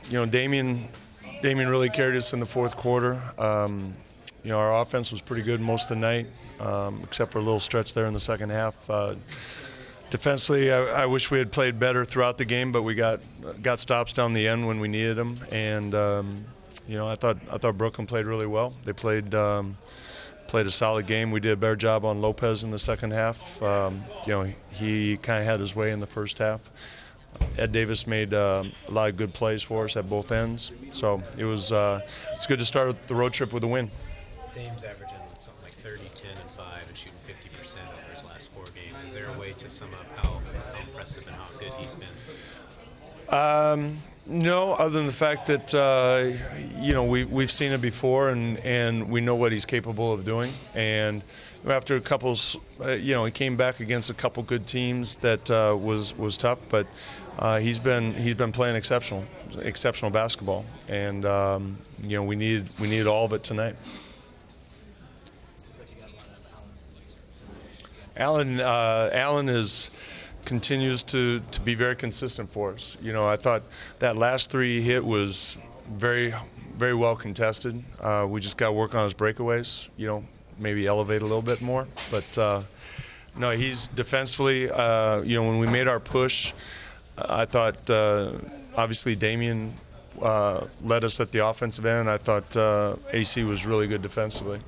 Damian really carried us in the fourth quarter. Our offense was pretty good most of the night, except for a little stretch there in the second half. Defensively, I wish we had played better throughout the game, but we got stops down the end when we needed them. And I thought Brooklyn played really well. They played a solid game. We did a better job on Lopez in the second half. He kind of had his way in the first half. Ed Davis made a lot of good plays for us at both ends. So it's good to start the road trip with a win. Dame's averaging something like 30, 10, and 5 and shooting 50% over his last 4 games. Is there a way to sum up how impressive and how good he's been? No, other than the fact that we've seen it before and we know what he's capable of doing. And after a couple, he came back against a couple good teams that was tough, but he's been playing exceptional basketball, and we needed all of it tonight. Allen continues to be very consistent for us. I thought that last 3 hit was very, very well contested. We just got to work on his breakaways, maybe elevate a little bit more. But, no, he's defensively, when we made our push, I thought obviously Damian led us at the offensive end. I thought AC was really good defensively.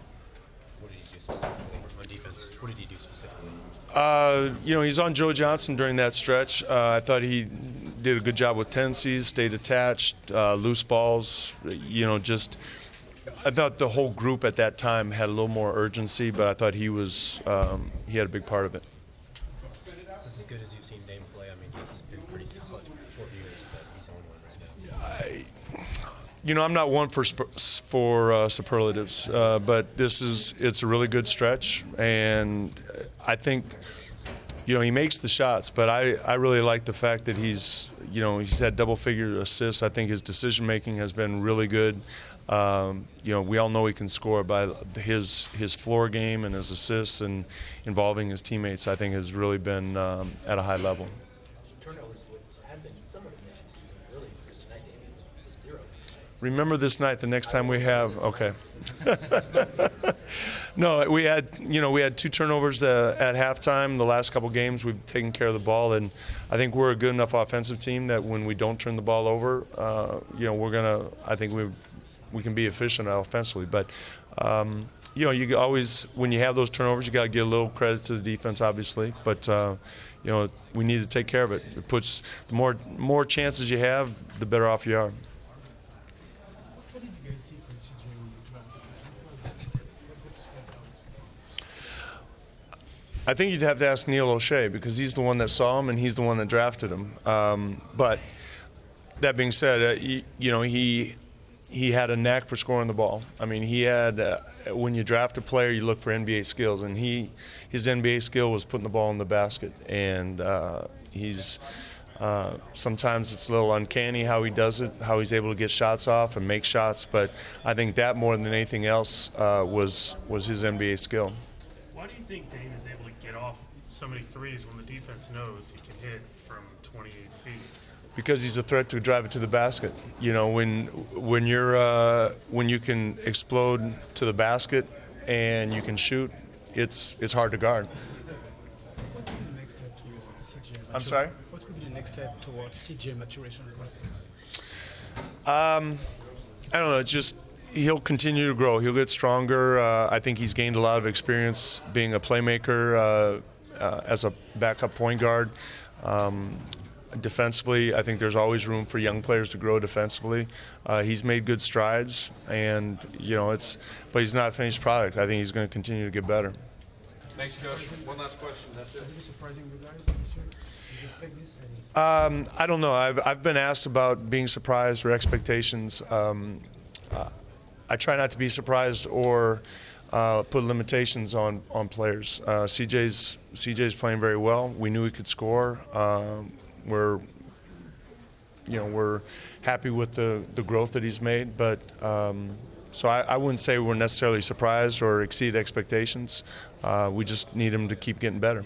What did he do specifically on defense? What did he do specifically? He's on Joe Johnson during that stretch. I thought he did a good job with tendencies, stayed attached, loose balls. I thought the whole group at that time had a little more urgency, but I thought he had a big part of it. Is this as good as you've seen Dame play? I mean, he's been pretty solid for 4 years, but he's on one right now. I'm not one for superlatives, but it's a really good stretch, and I think he makes the shots, but I really like the fact that he's had double-figure assists. I think his decision-making has been really good. We all know he can score, by his floor game and his assists and involving his teammates, I think, has really been at a high level. Turnovers have been somewhat of an issue season early because tonight Damian was 0. Remember this night. The next time we have, okay. No, we had 2 turnovers at halftime. The last couple games, we've taken care of the ball, and I think we're a good enough offensive team that when we don't turn the ball over, I think we can be efficient offensively. But you always, when you have those turnovers, you got to give a little credit to the defense, obviously. But we need to take care of it. It puts the more chances you have, the better off you are. What did you guys see from CJ when you drafted him? I think you'd have to ask Neil O'Shea because he's the one that saw him and he's the one that drafted him. But that being said, he had a knack for scoring the ball. I mean, he had when you draft a player, you look for NBA skills, and his NBA skill was putting the ball in the basket. And he's sometimes it's a little uncanny how he does it, how he's able to get shots off and make shots. But I think that more than anything else was his NBA skill. Why do you think Dame is able to get off so many threes when the defense knows he can hit from 28 feet? Because he's a threat to drive it to the basket. When you can explode to the basket and you can shoot, it's hard to guard. What would be the next step towards CJ? I'm sorry? What would be the next step towards CJ maturation process? I don't know. It's just he'll continue to grow. He'll get stronger. I think he's gained a lot of experience being a playmaker as a backup point guard. Defensively, I think there's always room for young players to grow defensively. He's made good strides, and but he's not a finished product. I think he's going to continue to get better. Thanks, Coach. One last question. That's it. Is it surprising you guys this year? Did you expect this? I don't know. I've been asked about being surprised or expectations. I try not to be surprised or put limitations on players. CJ's playing very well. We knew he could score. We're happy with the growth that he's made, but so I wouldn't say we're necessarily surprised or exceed expectations. We just need him to keep getting better.